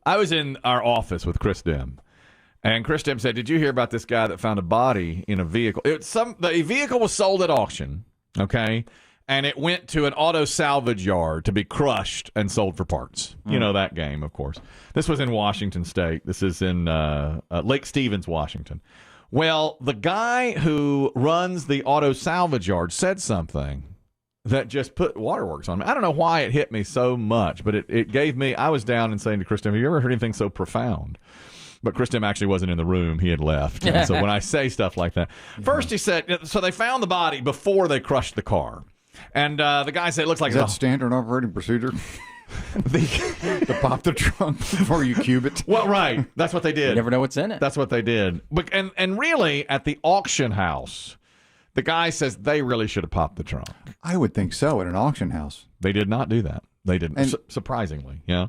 I was in our office with Chris Demm, and Chris Demm said, "Did you hear about this guy that found a body in a vehicle? The vehicle was sold at auction, okay, and it went to an auto salvage yard to be crushed and sold for parts. You know that game, of course. This was in Washington State. This is in Lake Stevens, Washington. Well, the guy who runs the auto salvage yard said something that just put waterworks on me. I don't know why it hit me so much, but it gave me, I was down and saying to Chris Demm, have you ever heard anything so profound? But Chris Demm actually wasn't in the room. He had left. And so when I say stuff like that, first he said, so they found the body before they crushed the car. And the guy said, it looks like... Is that standard operating procedure? To pop the trunk before you cube it? Well, right. That's what they did. You never know what's in it. That's what they did. But, and really, at the auction house, the guy says they really should have popped the trunk. I would think so at an auction house. They did not do that. They didn't. Surprisingly, yeah.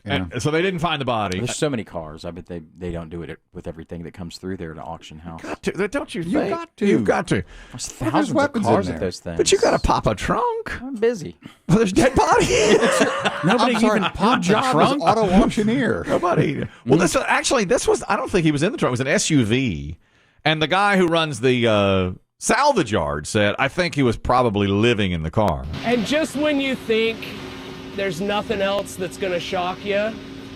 And so they didn't find the body. There's so many cars. I bet they don't do it with everything that comes through there at an auction house. Don't you? You've got to. You've got to. There's thousands of cars at those things. But you got to pop a trunk. I'm busy. Well, there's dead bodies. Nobody even popped the trunk. Auto auctioneer. Nobody. Well, this was. I don't think he was in the trunk. It was an SUV, and the guy who runs the salvage yard said, I think he was probably living in the car. And just when you think there's nothing else that's going to shock you,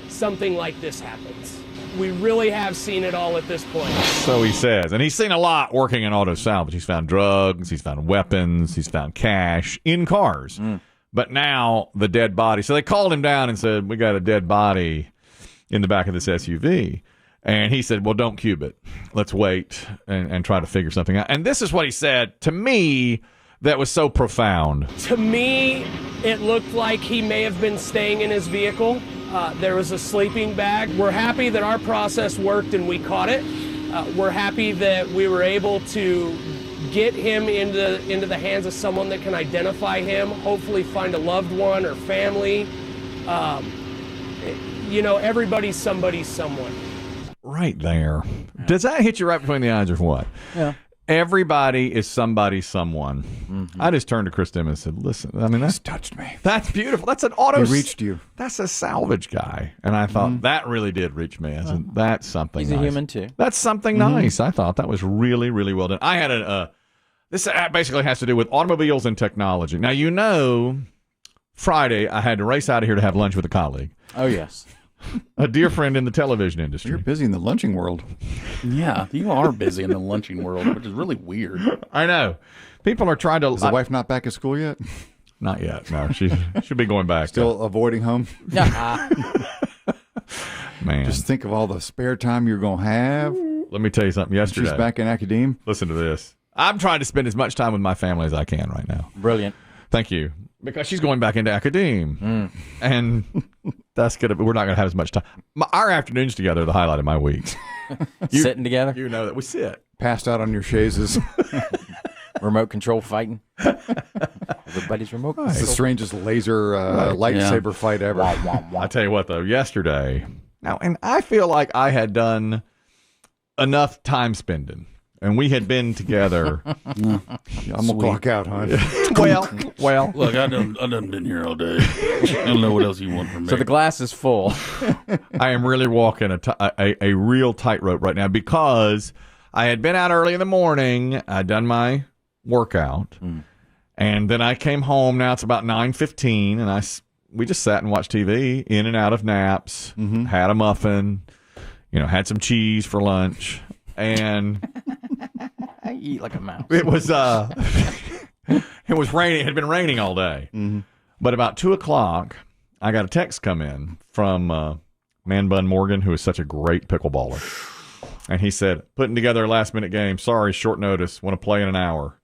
something like this happens. We really have seen it all at this point. So he says. And he's seen a lot working in auto salvage. He's found drugs, he's found weapons, he's found cash in cars. But now the dead body. So they called him down and said, we got a dead body in the back of this SUV. And he said, well, don't cube it. Let's wait and try to figure something out. And this is what he said to me that was so profound. To me, it looked like he may have been staying in his vehicle. There was a sleeping bag. We're happy that our process worked and we caught it. We're happy that we were able to get him into the hands of someone that can identify him, hopefully find a loved one or family. Everybody's somebody's someone. Right there. Does that hit you right between the eyes or what? Yeah. Everybody is somebody's someone. Mm-hmm. I just turned to Chris Demm and said, listen, I mean, that's touched me. That's beautiful. That's an auto. He reached you. That's a salvage guy. And I thought that really did reach me. I said, that's something He's nice. a human too. That's something nice. I thought that was really, really well done. I had this basically has to do with automobiles and technology. Now, Friday I had to race out of here to have lunch with a colleague. Oh, yes. A dear friend in the television industry. You're busy in the lunching world. Yeah, you are busy in the lunching world, which is really weird. I know. People are trying to... Is the wife not back at school yet? Not yet. No, she should be going back. Still avoiding home? Man. Just think of all the spare time you're going to have. Let me tell you something. Yesterday. She's back in academia. Listen to this. I'm trying to spend as much time with my family as I can right now. Brilliant. Thank you. Because she's going back into academia. And we're not going to have as much time. Our afternoons together are the highlight of my weeks. Sitting together? You know that we sit. Passed out on your chaises. Remote control fighting. Everybody's remote control. It's the strangest laser lightsaber fight ever. I tell you what, though, yesterday, and I feel like I had done enough time spending. And we had been together. I'm going to clock out, hon. Well. Look, I done been here all day. I don't know what else you want from me. So the glass is full. I am really walking a real tightrope right now because I had been out early in the morning. I'd done my workout. And then I came home. Now it's about 9:15. And we just sat and watched TV, in and out of naps, had a muffin, had some cheese for lunch. And I eat like a mouse. It was raining. It had been raining all day. But about 2:00, I got a text come in from Man Bun Morgan, who is such a great pickleballer. And he said, putting together a last-minute game. Sorry, short notice. Want to play in an hour.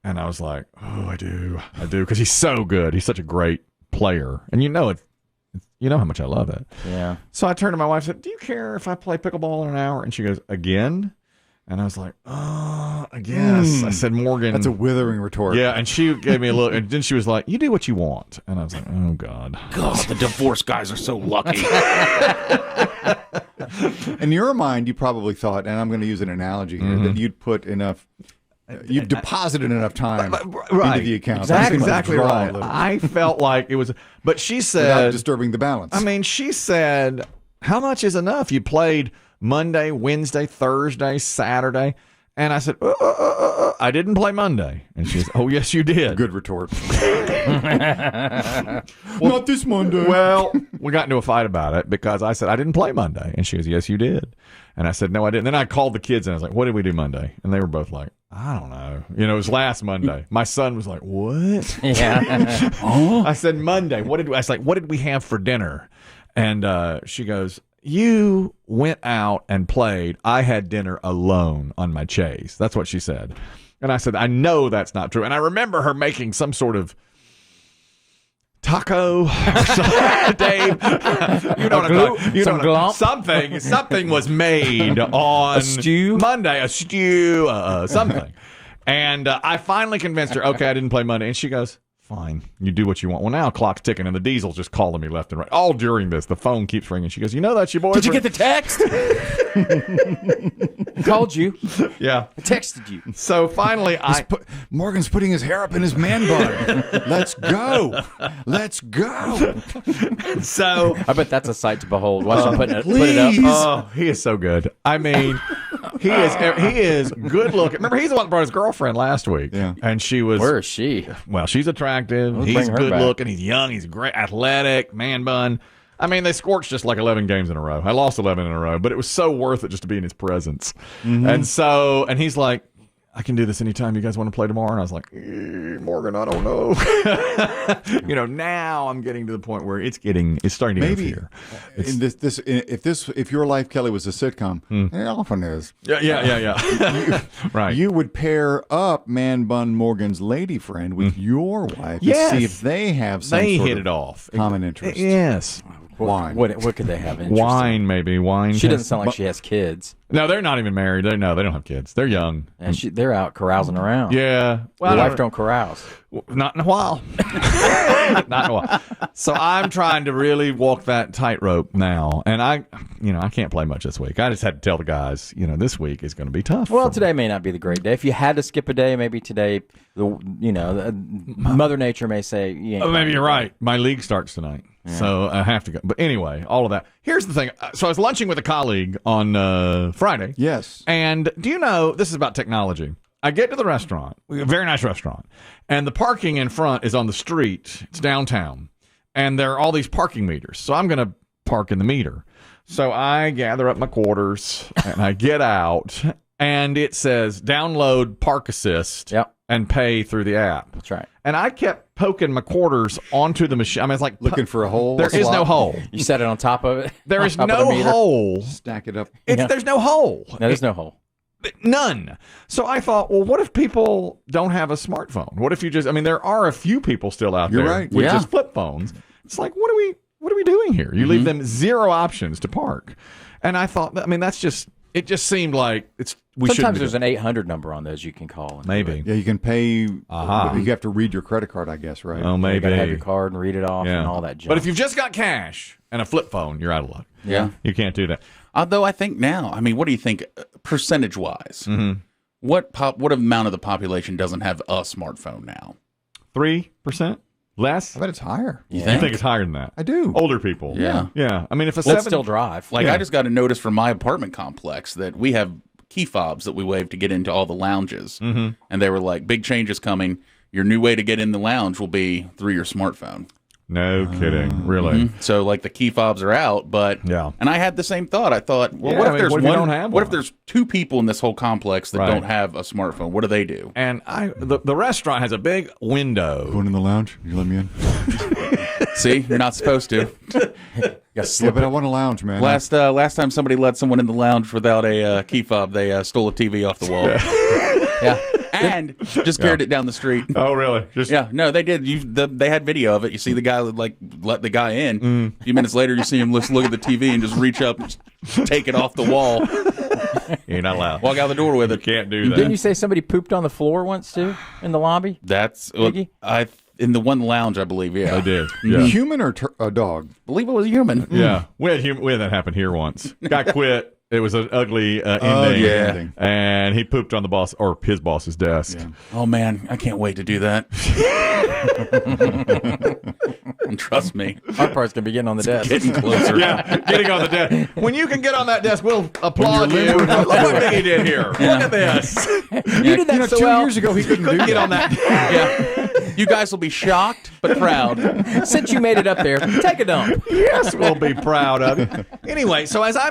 And I was like, oh, I do. Because he's so good. He's such a great player. And you know how much I love it. Yeah. So I turned to my wife and said, do you care if I play pickleball in an hour? And she goes, again? And I was like, oh, I guess. I said, Morgan. That's a withering retort. Yeah, and she gave me a look, and then she was like, you do what you want. And I was like, oh, God. God, the divorce guys are so lucky. In your mind, you probably thought, and I'm going to use an analogy here, that you'd put enough You've deposited enough time right. into the account. That's You can exactly draw a right. little I felt like it was, but she without said, disturbing the balance. I mean, she said, how much is enough? You played Monday, Wednesday, Thursday, Saturday. And I said, I didn't play Monday. And she said, oh, yes, you did. Good retort. Not this Monday. Well, we got into a fight about it because I said, I didn't play Monday. And she goes, yes, you did. And I said, no, I didn't. Then I called the kids and I was like, what did we do Monday? And they were both like, I don't know. You know, it was last Monday. My son was like, what? Yeah. I said, Monday. I was like, what did we have for dinner? And she goes, you went out and played. I had dinner alone on my chaise. That's what she said. And I said, I know that's not true. And I remember her making some sort of taco, Dave. You know what I'm talking. Something was made on A stew? Monday, a stew, something. And I finally convinced her, okay, I didn't play Monday. And she goes, fine, you do what you want. Well, now clock's ticking, and the diesel's just calling me left and right. All during this, the phone keeps ringing. She goes, you know that's your boyfriend. Did you get the text? I called you. Yeah. I texted you. So finally, Morgan's putting his hair up in his man bun. Let's go. Let's go. so I bet that's a sight to behold. Watch him put it up. Oh, he is so good. I mean, he is good looking. Remember, he's the one that brought his girlfriend last week. Yeah. And she was. Where is she? Well, she's attractive. Let's He's bring her good back. looking. He's young. He's great. Athletic. Man bun. I mean, they scorched just like 11 games in a row. I lost 11 in a row, but it was so worth it just to be in his presence. Mm-hmm. And he's like, I can do this anytime you guys want to play tomorrow. And I was like, Morgan, I don't know. Now I'm getting to the point where it's starting to Maybe interfere. If your life, Kelly, was a sitcom, it often is. Yeah. Right. You would pair up Man Bun Morgan's lady friend with your wife Yes. and see if they have some They sort hit of it off. common interest. Yes. Wine. What could they have? Interesting? Wine, maybe. Wine. She doesn't sound like she has kids. No, they're not even married. They don't have kids. They're young. And they're out carousing around. Yeah. Well, Your I wife don't carouse. Not in a while. Not in a while. So I'm trying to really walk that tightrope now. And I can't play much this week. I just had to tell the guys, this week is going to be tough. Well, today may not be the great day. If you had to skip a day, maybe today, Mother Nature may say, maybe you're right. My league starts tonight. Yeah. So I have to go. But anyway, all of that. Here's the thing. So I was lunching with a colleague on Friday. Yes. And do you know, this is about technology. I get to the restaurant, a very nice restaurant, and the parking in front is on the street. It's downtown. And there are all these parking meters. So I'm going to park in the meter. So I gather up my quarters and I get out, and it says download Park Assist and pay through the app. That's right. And I kept poking my quarters onto the machine. I mean, it's like looking for a hole. There is no hole. You set it on top of it? There is no hole. Stack it up. There's no hole. No, there's no hole. None. So I thought, well, what if people don't have a smartphone? What if you there are a few people still out there right. with just flip phones. It's like, what are we doing here? You leave them zero options to park. And I thought, it just seemed like Sometimes there's an 800 number on those you can call. Maybe. Yeah, you can pay. You have to read your credit card, I guess, right? Oh, maybe. You got to have your card and read it off and all that junk. But if you've just got cash and a flip phone, you're out of luck. Yeah. You can't do that. Although I think now, what do you think percentage-wise? Mm-hmm. What amount of the population doesn't have a smartphone now? 3%? Less? I bet it's higher. You think it's higher than that? I do. Older people. Yeah. Yeah. I mean, if Let's still drive. I just got a notice from my apartment complex that we have key fobs that we wave to get into all the lounges. Mm-hmm. And they were like, big changes coming. Your new way to get in the lounge will be through your smartphone. No kidding. Really? Mm-hmm. So the key fobs are out, but and I had the same thought. I thought, well, what if there's two people in this whole complex that don't have a smartphone? What do they do? And the restaurant has a big window. Going in the lounge? You let me in? See, you're not supposed to. Yeah, but I want a lounge, man. Last time somebody let someone in the lounge without a key fob, they stole a TV off the wall. Yeah. And just carried it down the street. Oh, really? No, they did. They had video of it. You see the guy let the guy in. A few minutes later, you see him look at the TV and just reach up and just take it off the wall. You're not allowed. Walk out the door with it. Can't do that. Didn't you say somebody pooped on the floor once too in the lobby? That's Biggie? in the one lounge, I believe. Yeah, I did. Yeah. Human or a dog? I believe it was a human. Yeah, we had that happen here once. Guy quit. It was an ugly ending. yeah. And he pooped on the boss or his boss's desk. Yeah. Oh man, I can't wait to do that. And trust me, Our part's gonna be getting on the desk. getting closer. Yeah, getting on the desk. When you can get on that desk, we'll applaud you. Look what Biggie did here. Look at this. You did that so 2 well. years ago, he couldn't do Get that. on that. Yeah. You guys will be shocked but proud. Since you made it up there, take a dump. Yes, we'll be proud of it. Anyway, so as I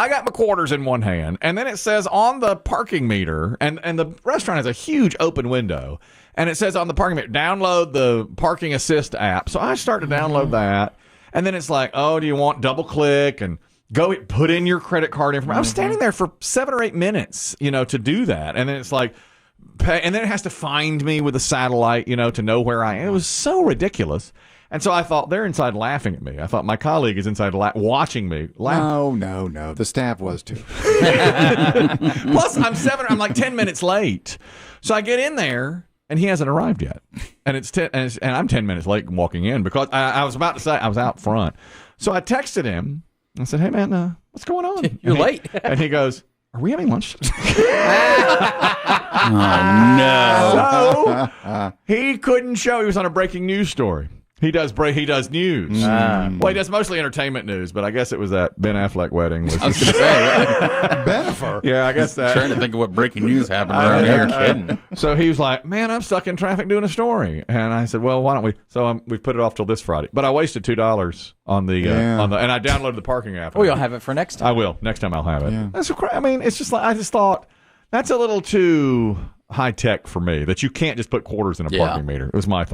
got my quarters in one hand, and then it says on the parking meter, and the restaurant has a huge open window, and it says on the parking meter, download the parking assist app. So I start to download that, and then it's like, oh, do you want double click and go put in your credit card information? I was standing there for 7 or 8 minutes, to do that, and then it's like, and then it has to find me with a satellite, to know where I am. It was so ridiculous. And so I thought they're inside laughing at me. I thought my colleague is inside watching me laugh. No. The staff was too. Plus, I'm like 10 minutes late. So I get in there, and he hasn't arrived yet. And and I'm 10 minutes late walking in because I was about to say I was out front. So I texted him. I said, hey, man, what's going on? You're late. And he goes, are we having lunch? Oh no. So he couldn't show. He was on a breaking news story. He does news. Well, he does mostly entertainment news, but I guess it was that Ben Affleck wedding. I was going to say, Bennifer. Yeah, I guess that. trying to think of what breaking news happened around here. Kidding. So he was like, man, I'm stuck in traffic doing a story. And I said, well, why don't we? So we've put it off till this Friday. But I wasted $2 on the, and I downloaded the parking app. Oh, you'll have it for next time. I will. Next time I'll have it. Yeah. That's I mean, it's just like, I just thought that's a little too high tech for me that you can't just put quarters in a Yeah. parking meter. It was my thought.